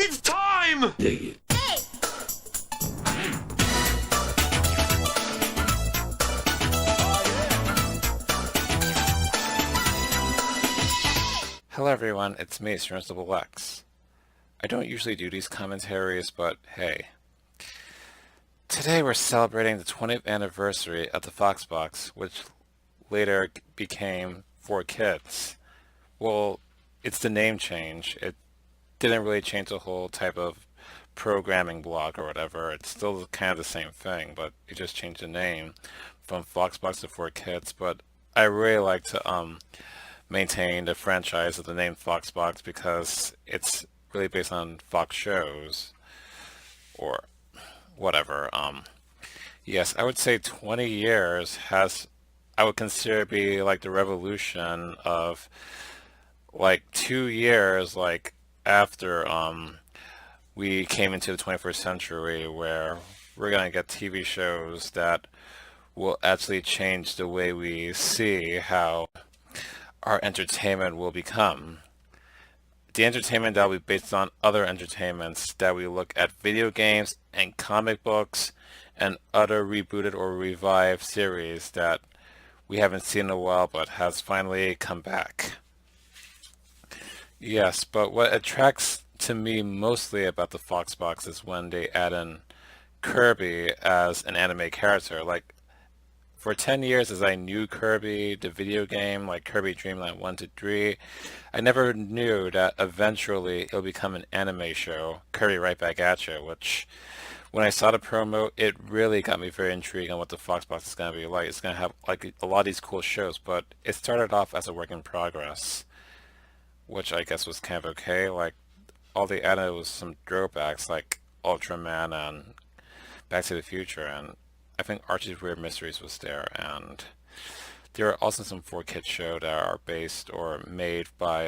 It's time! Dig it. Hello everyone, it's me, ZeronesXXX. I don't usually do these commentaries, but hey. Today we're celebrating the 20th anniversary of the Foxbox, which later became 4Kids. Well, it's the name change. It didn't really change the whole type of programming block or whatever. It's still kind of the same thing, but it just changed the name from Foxbox to 4Kids. But I really like to maintain the franchise of the name Foxbox because it's really based on Fox shows or whatever. Yes, I would say 20 years I would consider to be like the revolution of like 2 years like after we came into the 21st century, where we're going to get TV shows that will actually change the way we see how our entertainment will become. The entertainment that will be based on other entertainments, that we look at video games and comic books and other rebooted or revived series that we haven't seen in a while but has finally come back. Yes, but what attracts to me mostly about the Foxbox is when they add in Kirby as an anime character. Like, for 10 years as I knew Kirby, the video game, like Kirby Dream Land 1 to 3, I never knew that eventually it'll become an anime show, Kirby Right Back at You, which when I saw the promo, it really got me very intrigued on what the Foxbox is going to be like. It's going to have like a lot of these cool shows, but it started off as a work in progress, which I guess was kind of okay. Like, all they added was some throwbacks like Ultraman and Back to the Future, and I think Archie's Weird Mysteries was there, and there are also some 4Kids shows that are based or made by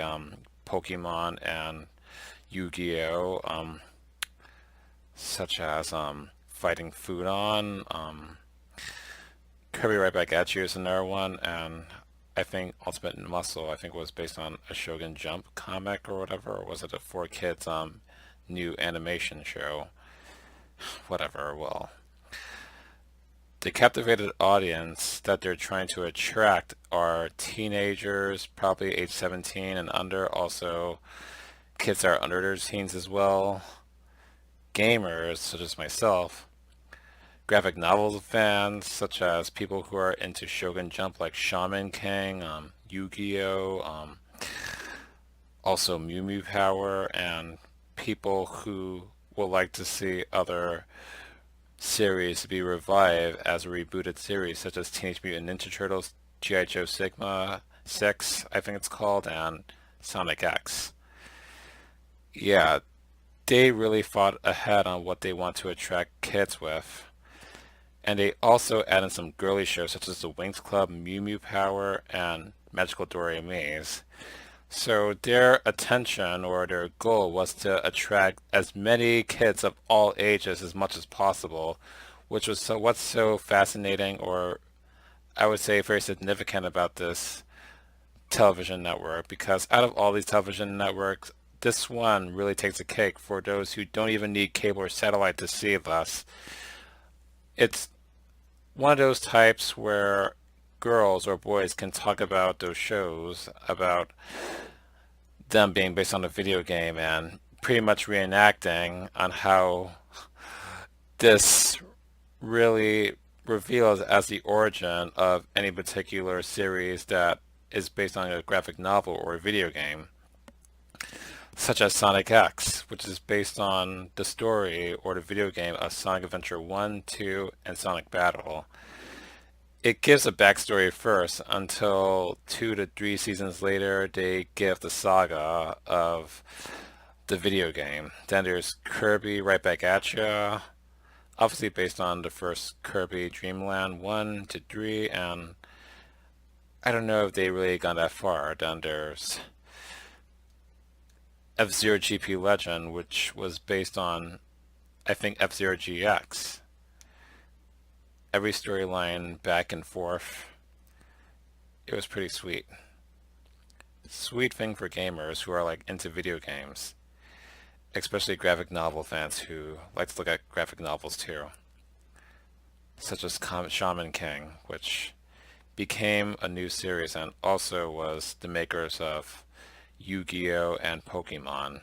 Pokemon and Yu-Gi-Oh, such as Fighting Foodon, Kirby Right Back at You is another one, and I think Ultimate Muscle, I think, was based on a Shogun Jump comic or whatever, or was it a 4Kids new animation show? Whatever, well. The captivated audience that they're trying to attract are teenagers, probably age 17 and under, also kids that are under their teens as well, gamers such as myself, graphic novel fans such as people who are into Shogun Jump like Shaman King, Yu-Gi-Oh, also Mew Mew Power, and people who would like to see other series to be revived as a rebooted series, such as Teenage Mutant Ninja Turtles, G.I. Joe Sigma 6, I think it's called, and Sonic X. Yeah, they really fought ahead on what they want to attract kids with. And they also added some girly shows such as the Winx Club, Mew Mew Power, and Magical Doremi. So their attention or their goal was to attract as many kids of all ages as much as possible, which was what's so fascinating, or I would say very significant about this television network, because out of all these television networks, this one really takes a cake for those who don't even need cable or satellite to see this. It's one of those types where girls or boys can talk about those shows, about them being based on a video game, and pretty much reenacting on how this really reveals as the origin of any particular series that is based on a graphic novel or a video game, such as Sonic X, which is based on the story or the video game of Sonic Adventure 1, 2, and Sonic Battle. It gives a backstory first until 2 to 3 seasons later they give the saga of the video game. Then there's Kirby Right Back at Ya, obviously based on the first Kirby Dream Land 1 to 3, and I don't know if they really gone that far. Then there's F-Zero GP Legend, which was based on, I think, F-Zero GX. Every storyline back and forth. It was pretty sweet. Sweet thing for gamers who are like into video games. especially graphic novel fans who like to look at graphic novels too, such as Shaman King, which became a new series and also was the makers of Yu-Gi-Oh! And Pokemon.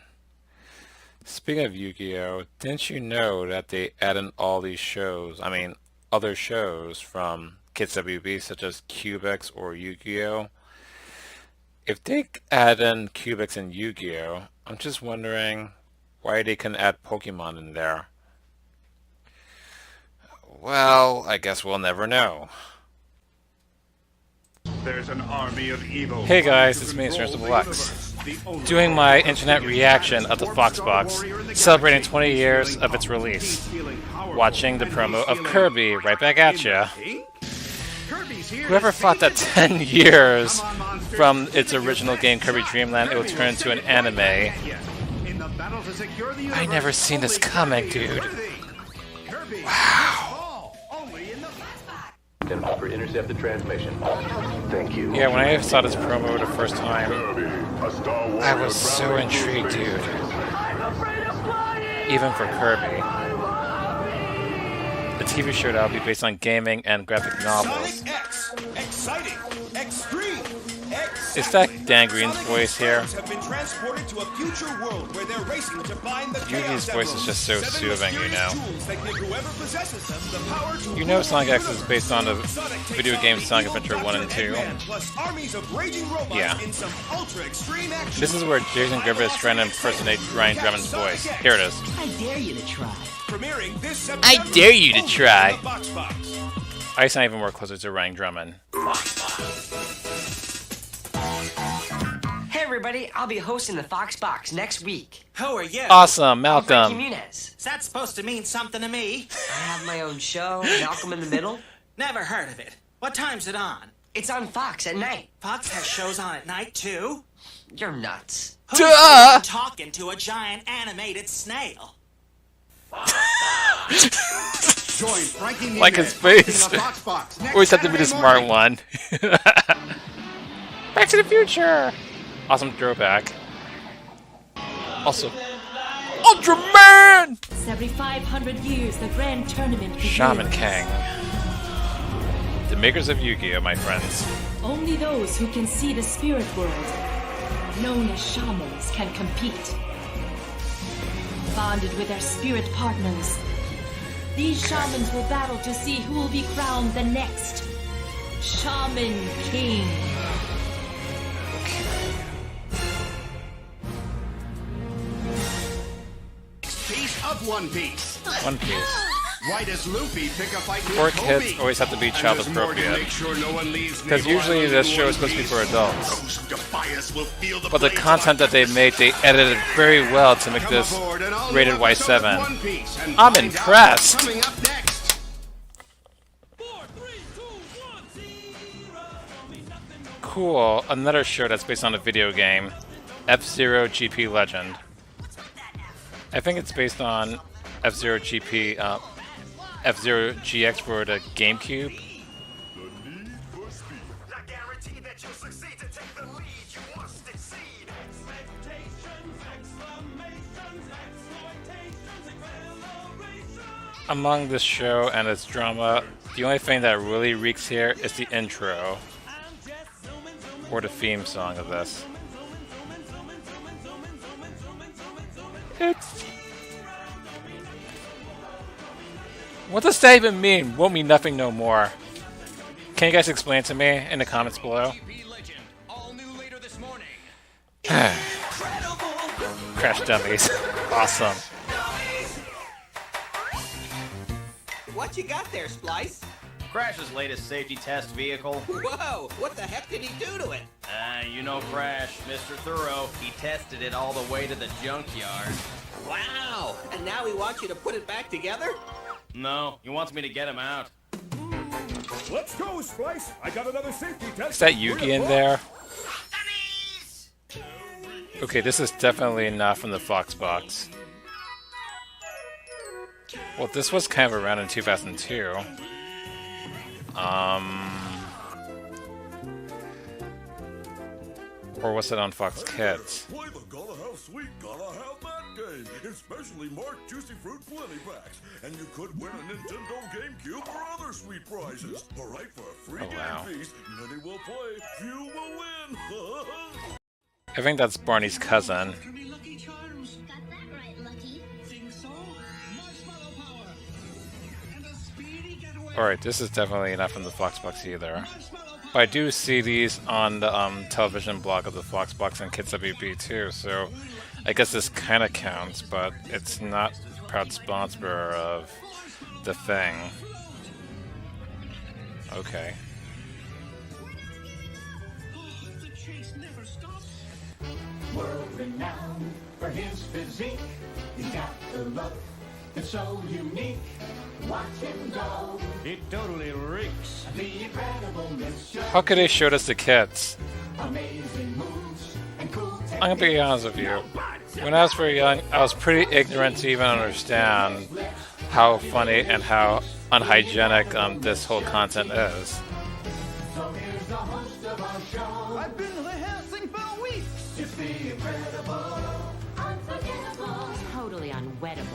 Speaking of Yu-Gi-Oh!, didn't you know that they added all these shows, I mean, other shows from Kids WB such as Cubix or Yu-Gi-Oh! If they add in Cubix and Yu-Gi-Oh!, I'm just wondering why they couldn't add Pokemon in there. Well, I guess we'll never know. There's an army of evil. Hey guys, it's me, ZeronesXXX, doing my internet reaction of the Foxbox, celebrating 20 years of its release. Watching the promo of Kirby, right back at ya. Whoever thought that 10 years from its original game, Kirby Dream Land, it would turn into an anime? I never seen this coming, dude. Wow. For intercept the transmission. Thank you. Yeah, when I saw this promo the first time, I was so intrigued, dude. Even for Kirby. The TV show that will be based on gaming and graphic novels. Sonic X, exciting, extreme, Is that Dan Green's voice here? have been transported to a future world where they're racing to find the Yugi's voice is just so soothing, you know. tools that give whoever possesses them the power to You know Sonic X is based on the video game Sonic Adventure 1 and 2. plus armies of raging robots Yeah. in some ultra extreme action. This is where Jason Gerber is trying to impersonate Ryan Drummond's voice. Here it is. I dare you to try. Premiering this September I dare you to try. on the Foxbox. I sound even more closer to Ryan Drummond. Hey everybody, I'll be hosting the Foxbox next week. Who are you? Awesome, I'm Frankie Malcolm. Muniz. Is that supposed to mean something to me? I have my own show, Malcolm in the Middle. Never heard of it. What time's it on? It's on Fox at night. Fox has shows on at night too? You're nuts. Who's Duh! even talking to a giant animated snail? Join Frankie Like his face. Always have to be the smart one. Back to the future! Awesome throwback. Also, Ultraman! Every 500 years, the grand tournament begins. Shaman King. The makers of Yu-Gi-Oh, my friends. Only those who can see the spirit world, known as shamans, can compete. Bonded with their spirit partners, these shamans will battle to see who will be crowned the next Shaman King. Piece of One Piece. One Piece. Why does Luffy pick a fight with Poor Kobe? kids always have to be child And there's more to appropriate. make sure no one leaves Because Naval usually Island this in show one is supposed to be piece. for adults. Those who defy us will feel the But the blades content like that they made, they edited very well to make Come this aboard an all-new rated episode of Y7. One Piece and I'm find out impressed. what's coming up next. Cool. Another show that's based on a video game, F-Zero GP Legend. I think it's based on F-Zero GP, F-Zero GX for the GameCube. Among this show and its drama, the only thing that really reeks here is the intro, or the theme song of this. What does that even mean? Won't mean nothing no more. Can you guys explain to me in the comments below? Crash dummies. Awesome. What you got there, Splice? Crash's latest safety test vehicle. Whoa, what the heck did he do to it? You know Crash, Mr. Thorough. He tested it all the way to the junkyard. Wow, and now he wants you to put it back together? No, he wants me to get him out. Let's go, Splice. I got another safety test. Is that Yugi in there? Okay, this is definitely not from the Foxbox. Well, this was kind of around in 2002. Or was it on Fox Kids? game in specially marked Juicy Fruit Plenty Packs. And you could win a Nintendo GameCube or other sweet prizes. Alright, for a free game feast, many will play, few will win. I think that's Barney's cousin. Alright, this is definitely not from the Foxbox either. But I do see these on the television blog of the Foxbox and Kids WB too, so I guess this kind of counts, but it's not a proud sponsor of the thing. Okay. World renowned for his physique, he's got the look that's so unique. Watch him go. It totally reeks. The incredible Mr. How could they show us the kids? Amazing moves and cool I'm gonna be honest with you. When I was very young, I was pretty ignorant to even understand how funny and how unhygienic this whole content is. So here's the host of our show. I've been rehearsing for weeks. It's the incredible, unforgettable, Totally unwettable.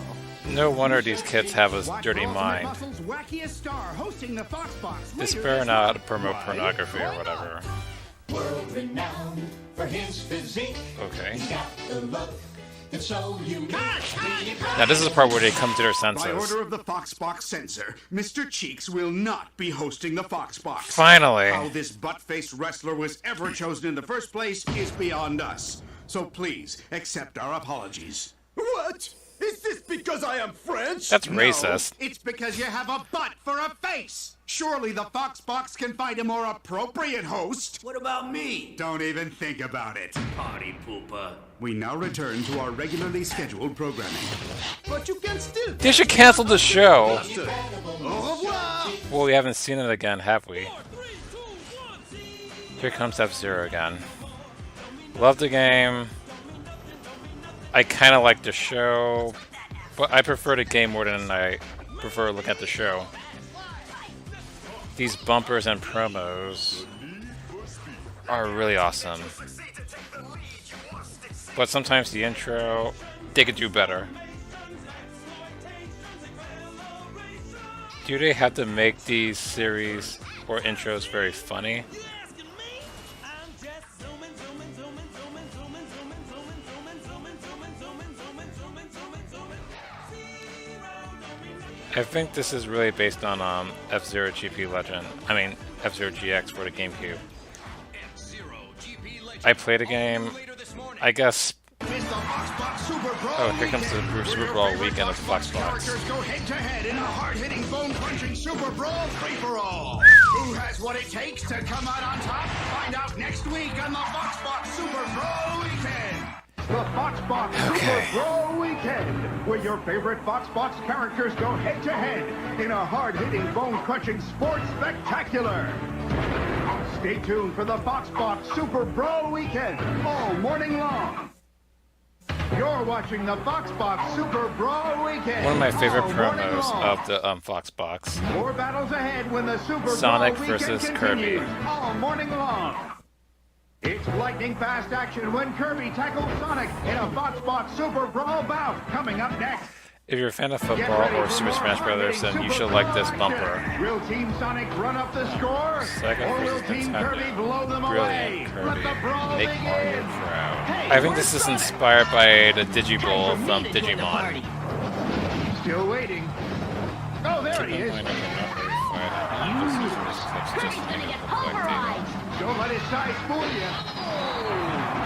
No wonder these kids have a dirty Balls mind. Muscle's wackiest star hosting the Foxbox. It's later better this not to month. promote pornography or whatever. world renowned for his physique. Okay. He's got the look that's so unique. Now this is the part where they come to their By senses. order of the Foxbox censor, Mr. Cheeks will not be hosting the Foxbox. Finally. How this butt-faced wrestler was ever chosen in the first place is beyond us. So please, accept our apologies. What? Is this because I am French? That's No, racist. it's because you have a butt for a face. Surely the Foxbox can find a more appropriate host. What about me? Don't even think about it. Party pooper. We now return to our regularly scheduled programming. But you can still. They should cancel the show. Au revoir. Well, we haven't seen it again, have we? Here comes F-Zero again. Love the game. I kind of like the show, but I prefer the game more than I prefer looking at the show. These bumpers and promos are really awesome. But sometimes the intro, they could do better. Do they have to make these series or intros very funny? I think this is really based on F-Zero GP Legend. I mean, F-Zero GX for the GameCube. I played a game, I guess. Oh, here comes the Super Brawl weekend of Foxbox. Characters go head-to-head in a hard-hitting, bone-crunching Super Brawl free-for-all. Who has what it takes to come out on top? Find out next week on the Foxbox Super Brawl Weekend. The Foxbox Super Brawl Weekend, where your favorite Foxbox characters go head-to-head in a hard-hitting, bone-crunching sports spectacular. Stay tuned for the Foxbox Super Brawl Weekend all morning long. You're watching the Foxbox Super Brawl Weekend. One of my favorite all morning promos long. of the Foxbox. More battles ahead when the Super Sonic Brawl Weekend versus continues Kirby. all morning long. It's lightning fast action when Kirby tackles Sonic in a Foxbox Super Brawl bout. Coming up next. If you're a fan of football or Super Smash Brothers, then you should like this bumper. Will Team Sonic run up the score? Second Or will versus Team Nintendo. Kirby blow them away? Brilliant Let the Kirby. brawl Make begin. Mario proud. I think this is inspired by the Digibowl from Digimon. Still waiting. Oh, there he is. Don't let his size fool you.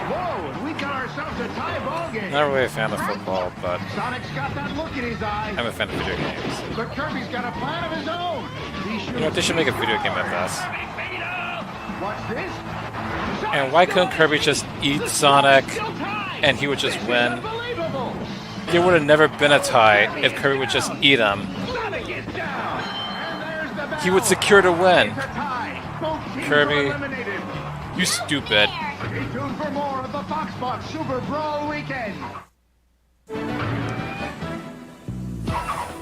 Whoa, we got ourselves a tie ball game. Not really a fan of football, but Sonic's got that look in his eye. I'm a fan of video games. But Kirby's got a plan of his own. You know, they should make a video game of this. What's this? And why couldn't Kirby just eat Sonic and he would just win? Unbelievable. There would have never been a tie if Kirby would just eat him. Sonic is down. And there's the battle. He would secure the win. It's a tie. Both teams Kirby. are eliminated. You stupid. Stay tuned for more of the Foxbox Super Brawl Weekend.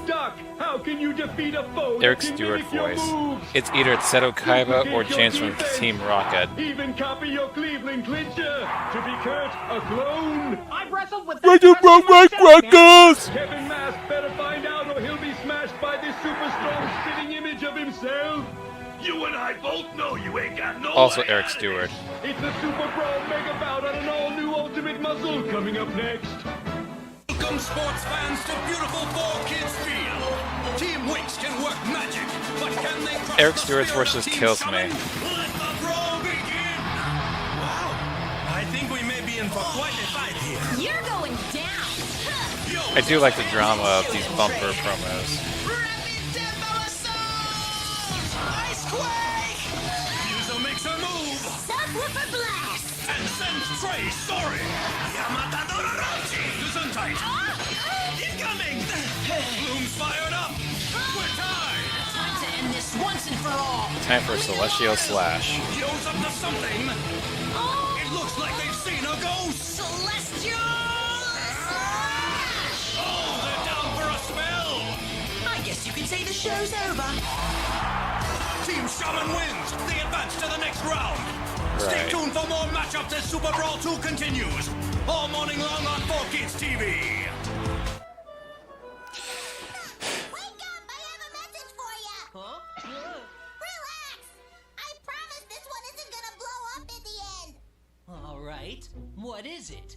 Doc, how can you defeat a foe? Eric that can Stewart mimic your voice. moves? It's either Seto Kaiba or James from Team Rocket. Even copy your Cleveland clincher. To be curt, a clone. I've wrestled with Right, you broke right. Crackers! Kevin Mask better find out or he'll be smashed by this super strong spitting image of himself. You and I both know you ain't got no Also way Eric out of Stewart. It's a Super Brawl Mega Bout on an all-new Ultimate Muscle coming up next. Welcome, sports fans, to beautiful 4Kids Field. Team Winx can work magic, but can they crush Eric the Stewart's spirit of versus Team kills Shaman? me. Let the brawl begin! Wow, I think we may be in for quite a fight here. You're going down. I do like the drama of these bumper promos. Ice Quake! User makes a move! Subwoofer blast. And sends Trey soaring! Yamatadorochi! Gesundheit! Incoming! Bloom's fired up! We're tied! Time to end this once and for all. Time for Celestial Slash. Yo's up to something! It looks like they've seen a ghost! Celestial. Oh, they're down for a spell! I guess you could say the show's over. Team Shaman wins! They advance to the next round! Stay Right. tuned for more matchups as Super Brawl 2 continues! All morning long on 4Kids TV! Wake up! I have a message for you! Huh? Relax! I promise this one isn't gonna blow up in the end! All right. What is it?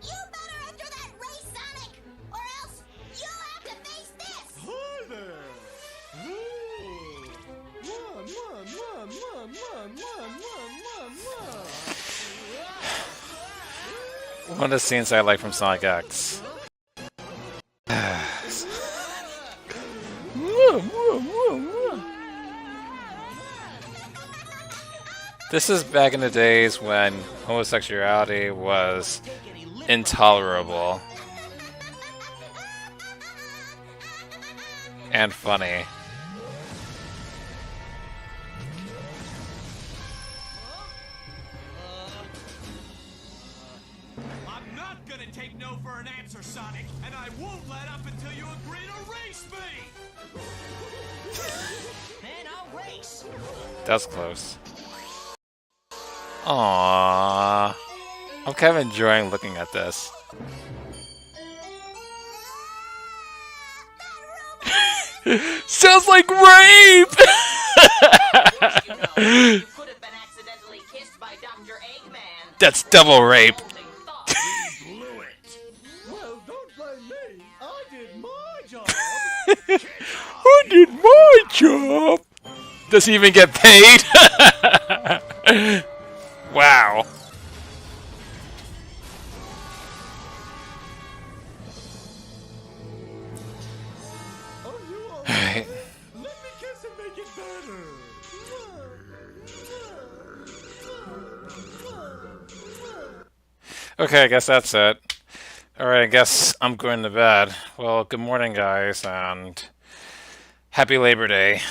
You better enter that race, Sonic! Or else you'll have to face this! Hi there. One of the scenes I like from Sonic X. This is back in the days when homosexuality was intolerable and funny. I'm not gonna take no for an answer, Sonic, and I won't let up until you agree to race me! And I'll race. That's close. Aww. I'm kind of enjoying looking at this. Sounds like rape! You could have been accidentally kissed by Dr. Eggman. That's double rape. Well, don't blame me. I did my job. I did my job. Does he even get paid? Wow. Alright. Let me kiss and make it better. Okay, I guess that's it. Alright, I guess I'm going to bed. Well, good morning, guys, and happy Labor Day.